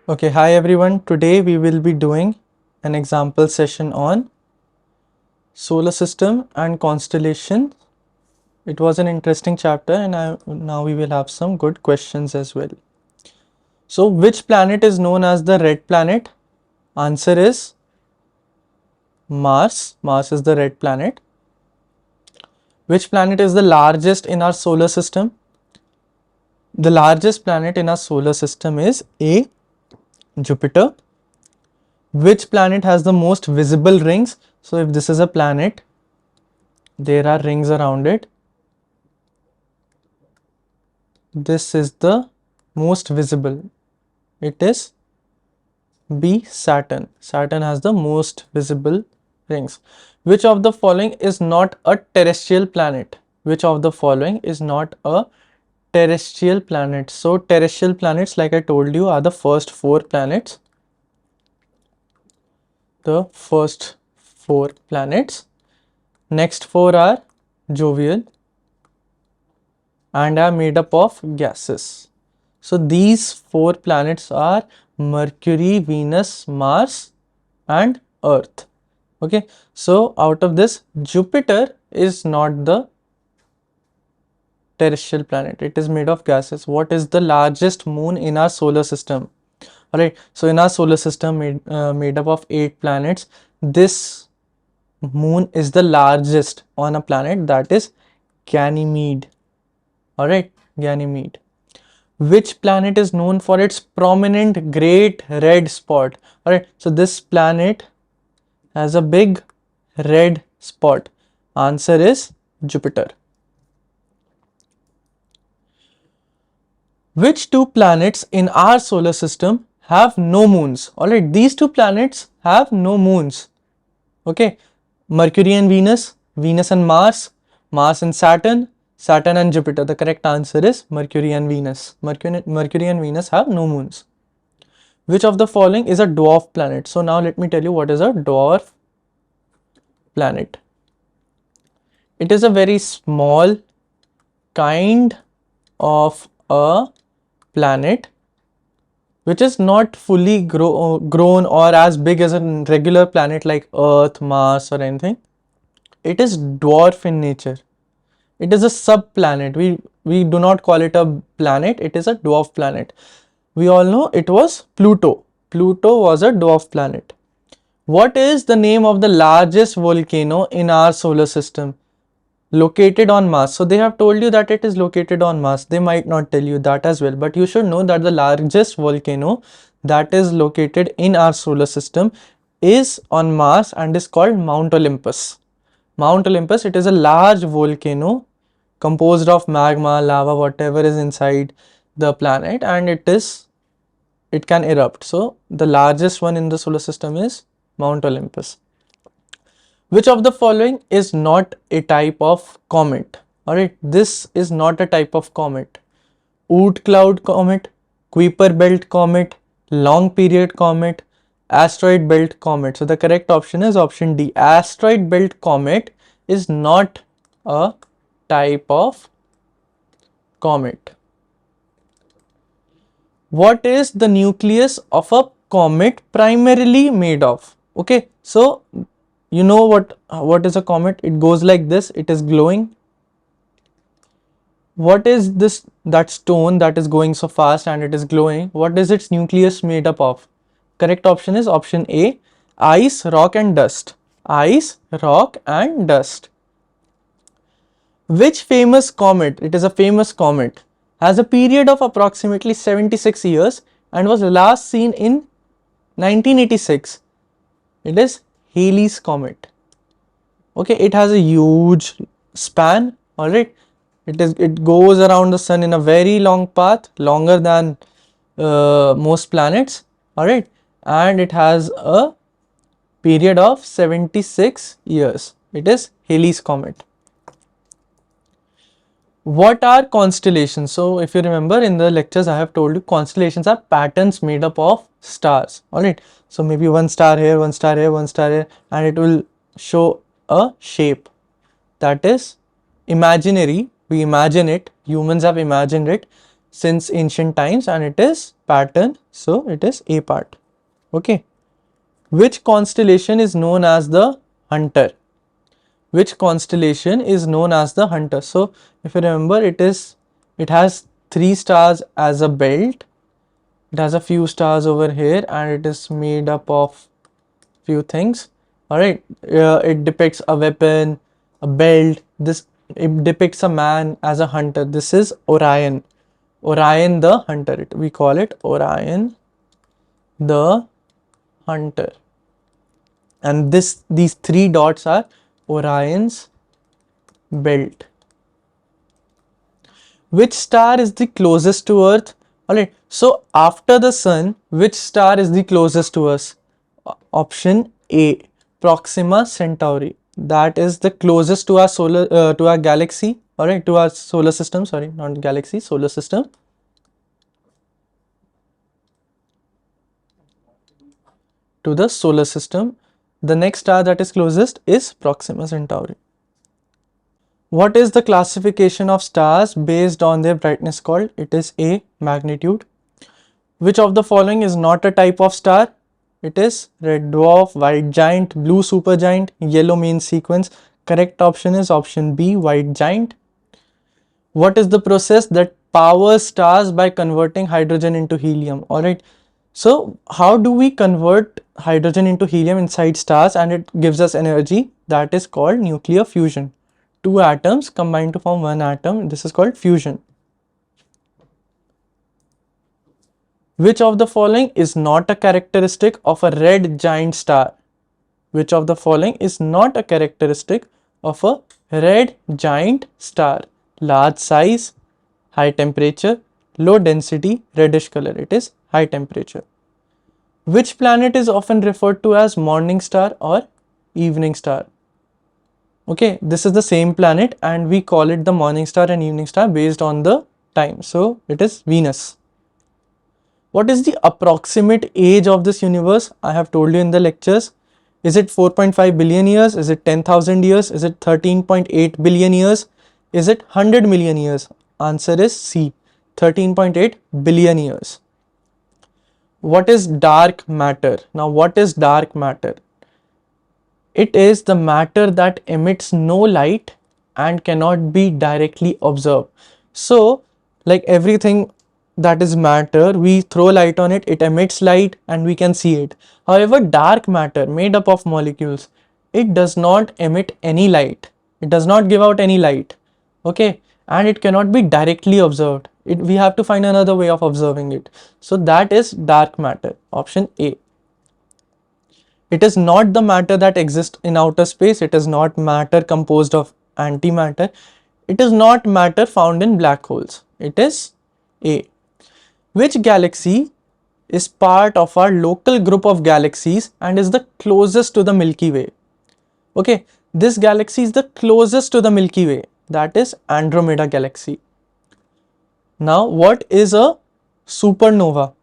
Okay, hi everyone. Today we will be doing an example session on solar system and constellation. It was an interesting chapter and now we will have some good questions as well. So which planet is known as the red planet? Answer is Mars. Mars is the red planet. Which planet is the largest in our solar system? The largest planet in our solar system is A. Jupiter. Which planet has the most visible rings? So if this is a planet, there are rings around it. This is the most visible. It is B. Saturn. Saturn has the most visible rings. Which of the following is not a terrestrial planet? Which of the following is not a terrestrial planet? So terrestrial planets, like I told you, are the first four planets. The first four planets. Next four are jovial and are made up of gases. So these four planets are Mercury, Venus, Mars and Earth. Okay, so out of this, Jupiter is not the terrestrial planet. It is made of gases. What is the largest moon in our solar system? Alright, so in our solar system made up of 8 planets, this moon is the largest on a planet, that is Ganymede. Alright, Ganymede. Which planet is known for its prominent great red spot? Alright, so this planet has a big red spot. Answer is Jupiter. Which two planets in our solar system have no moons? Alright, these two planets have no moons. Okay, Mercury and Venus, Venus and Mars, Mars and Saturn, Saturn and Jupiter. The correct answer is Mercury and Venus. Mercury and Venus have no moons. Which of the following is a dwarf planet? So now let me tell you what is a dwarf planet. It is a very small kind of a planet which is not fully grown or as big as a regular planet like Earth, Mars or anything. It is dwarf in nature. It is a subplanet. We do not call it a planet. It is a dwarf planet. We all know it was Pluto. Pluto was a dwarf planet. What is the name of the largest volcano in our solar system? Located on Mars. So they have told you that it is located on Mars. They might not tell you that as well, but you should know that the largest volcano that is located in our solar system is on Mars and is called Mount Olympus. Mount Olympus, it is a large volcano composed of magma, lava, whatever is inside the planet, and it can erupt. So the largest one in the solar system is Mount Olympus. Which of the following is not a type of comet? Alright, this is not a type of comet. Oort cloud comet, Kuiper belt comet, long period comet, asteroid belt comet. So the correct option is option D. Asteroid belt comet is not a type of comet. What is the nucleus of a comet primarily made of? Okay, so you know what is a comet? It goes like this. It is glowing. What is that stone that is going so fast and it is glowing? What is its nucleus made up of? Correct option is option A, ice, rock and dust. Ice, rock and dust. Which famous comet, it is a famous comet, has a period of approximately 76 years and was last seen in 1986? It is Halley's comet. Okay, it has a huge span. Alright, it goes around the sun in a very long path, longer than most planets. Alright, and it has a period of 76 years. It is Halley's comet. What are constellations? So if you remember in the lectures, I have told you constellations are patterns made up of stars. Alright, so maybe one star here, one star here, one star here, and it will show a shape that is imaginary. We imagine it, humans have imagined it. since ancient times, and it is pattern, so it is A part. Okay. Which constellation is known as the hunter? Which constellation is known as the hunter? So if you remember, it has 3 stars as a belt. It has a few stars over here, and it is made up of few things. All right, it depicts a weapon, a belt. This it depicts a man as a hunter. This is Orion. Orion the hunter. We call it Orion the hunter. And these 3 dots are Orion's belt. Which star is the closest to Earth? Alright, so after the sun, which star is the closest to us? Option A, Proxima Centauri. That is the closest to our to our galaxy. Alright, to our solar system. Sorry, not galaxy, solar system. To the solar system. The next star that is closest is Proxima Centauri. What is the classification of stars based on their brightness called? It is A, magnitude. Which of the following is not a type of star? It is red dwarf, white giant, blue supergiant, yellow main sequence. Correct option is option B, white giant. What is the process that powers stars by converting hydrogen into helium? Alright, so how do we convert hydrogen into helium inside stars and it gives us energy? That is called nuclear fusion. 2 atoms combine to form 1 atom. This is called fusion. Which of the following is not a characteristic of a red giant star? Which of the following is not a characteristic of a red giant star? Large size, high temperature, low density, reddish color. It is high temperature. Which planet is often referred to as morning star or evening star? Okay, this is the same planet and we call it the morning star and evening star based on the time. So it is Venus. What is the approximate age of this universe? I have told you in the lectures. Is it 4.5 billion years? Is it 10,000 years? Is it 13.8 billion years? Is it 100 million years? Answer is C, 13.8 billion years. What is dark matter? Now, what is dark matter? It is the matter that emits no light and cannot be directly observed. So, like everything that is matter, we throw light on it, it emits light and we can see it. However, dark matter made up of molecules, it does not emit any light. It does not give out any light. Okay, and it cannot be directly observed. We have to find another way of observing it. So that is dark matter, option A. It is not the matter that exists in outer space. It is not matter composed of antimatter. It is not matter found in black holes. It is A. Which galaxy is part of our local group of galaxies and is the closest to the Milky Way? Okay, this galaxy is the closest to the Milky Way. That is Andromeda galaxy. Now, what is a supernova?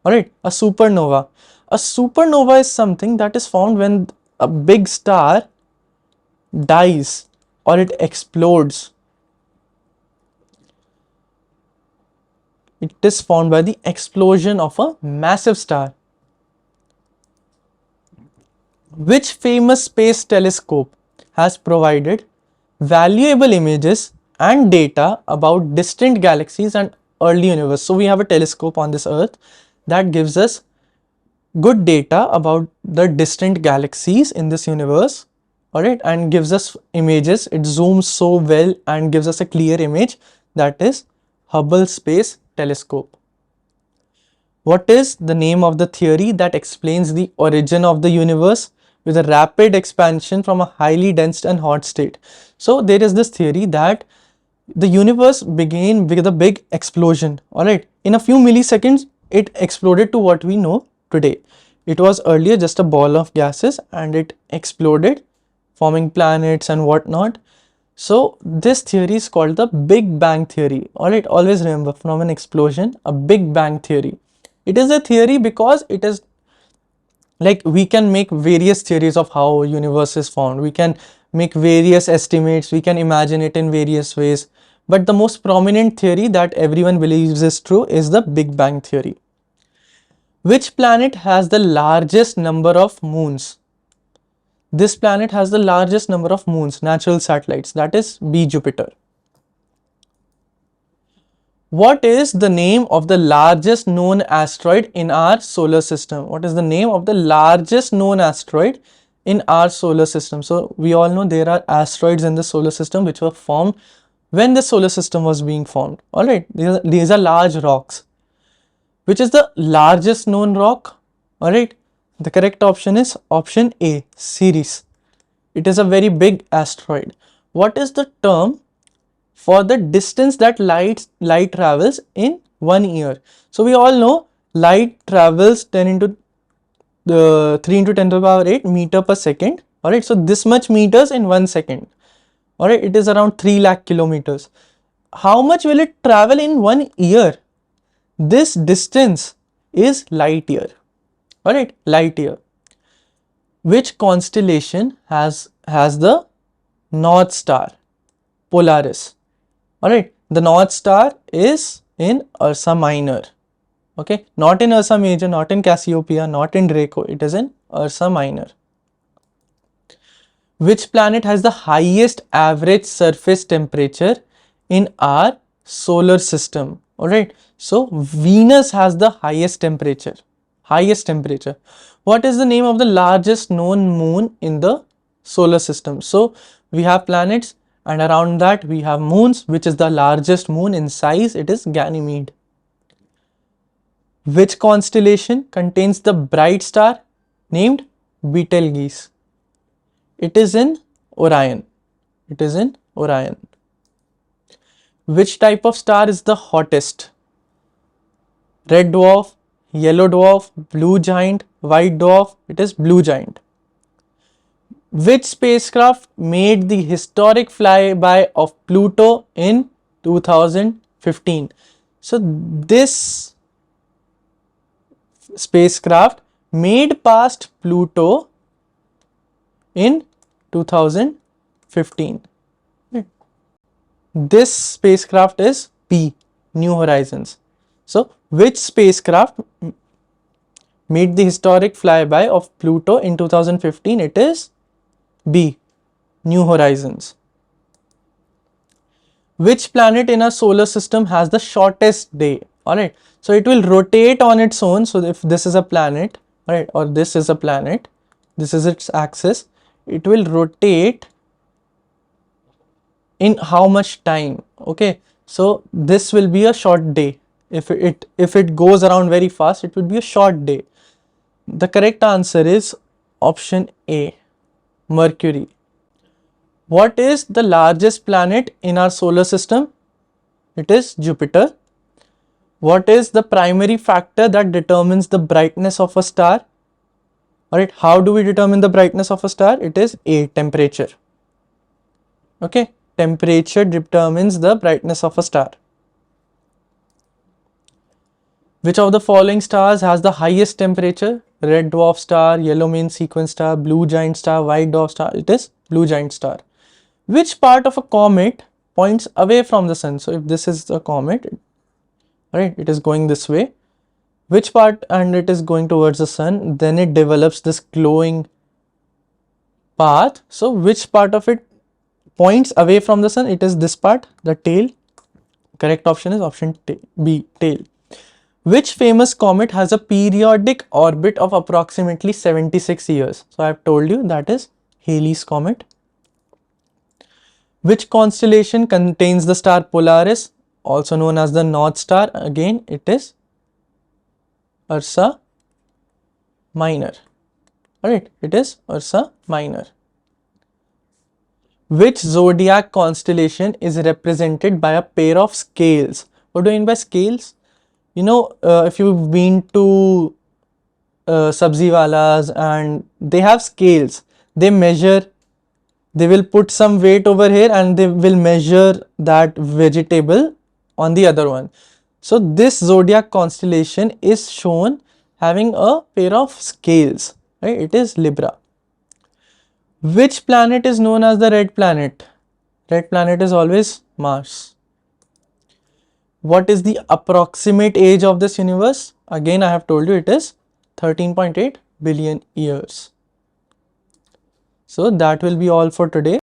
Alright, a supernova. A supernova is something that is found when a big star dies or it explodes. It is found by the explosion of a massive star. Which famous space telescope has provided valuable images and data about distant galaxies and early universe? So we have a telescope on this earth that gives us good data about the distant galaxies in this universe, alright, and gives us images. It zooms so well and gives us a clear image. That is Hubble Space Telescope. What is the name of the theory that explains the origin of the universe with a rapid expansion from a highly dense and hot state? So there is this theory that the universe began with a big explosion, alright. In a few milliseconds, it exploded to what we know today. It was earlier just a ball of gases and it exploded, forming planets and whatnot. So this theory is called the Big Bang theory. Alright, always remember, from an explosion, a Big Bang theory. It is a theory because it is like we can make various theories of how universe is formed. We can make various estimates. We can imagine it in various ways. But the most prominent theory that everyone believes is true is the Big Bang theory. Which planet has the largest number of moons? This planet has the largest number of moons, natural satellites, that is B. Jupiter. What is the name of the largest known asteroid in our solar system? What is the name of the largest known asteroid in our solar system? So we all know there are asteroids in the solar system which were formed when the solar system was being formed. Alright, these are large rocks. Which is the largest known rock? Alright, the correct option is option A, Ceres. It is a very big asteroid. What is the term for the distance that light travels in 1 year? So we all know light travels 10 into the 3 into 10 to the power 8 meter per second. Alright, so this much meters in 1 second. Alright, it is around 3 lakh kilometers. How much will it travel in 1 year? This distance is light year. Alright, light year. Which constellation has the North Star? Polaris. Alright, the North Star is in Ursa Minor. Okay, not in Ursa Major, not in Cassiopeia, not in Draco, it is in Ursa Minor. Which planet has the highest average surface temperature in our solar system? Alright, so Venus has the highest temperature. What is the name of the largest known moon in the solar system? So we have planets and around that we have moons. Which is the largest moon in size? It is Ganymede. Which constellation contains the bright star named Betelgeuse? It is in Orion. Which type of star is the hottest? Red dwarf, yellow dwarf, blue giant, white dwarf? It is blue giant. Which spacecraft made the historic flyby of Pluto in 2015? So this spacecraft made past Pluto in 2015. This spacecraft is B, New Horizons. So which spacecraft made the historic flyby of Pluto in 2015? It is B, New Horizons. Which planet in our solar system has the shortest day? Alright, so it will rotate on its own. So if this is a planet, alright, or this is a planet, this is its axis, it will rotate in how much time? Okay, so this will be a short day. If it goes around very fast, it would be a short day. The correct answer is option A, Mercury. What is the largest planet in our solar system? It is Jupiter. What is the primary factor that determines the brightness of a star? Alright, how do we determine the brightness of a star? It is A, temperature. Okay, temperature determines the brightness of a star. Which of the following stars has the highest temperature? Red dwarf star, yellow main sequence star, blue giant star, white dwarf star? It is blue giant star. Which part of a comet points away from the sun? So if this is a comet, right, it is going this way. Which part, and it is going towards the sun, then it develops this glowing path. So which part of it points away from the sun? It is this part, the tail. Correct option is option B, tail. Which famous comet has a periodic orbit of approximately 76 years? So I have told you that is Halley's comet. Which constellation contains the star Polaris, also known as the North Star? Again, it is Ursa Minor. Alright, it is Ursa Minor. Which zodiac constellation is represented by a pair of scales? What do I mean by scales? You know, if you've been to sabzi walas and they have scales, they measure, they will put some weight over here and they will measure that vegetable on the other one. So this zodiac constellation is shown having a pair of scales, right? It is Libra. Which planet is known as the red planet? Red planet is always Mars. What is the approximate age of this universe? Again, I have told you it is 13.8 billion years. So that will be all for today.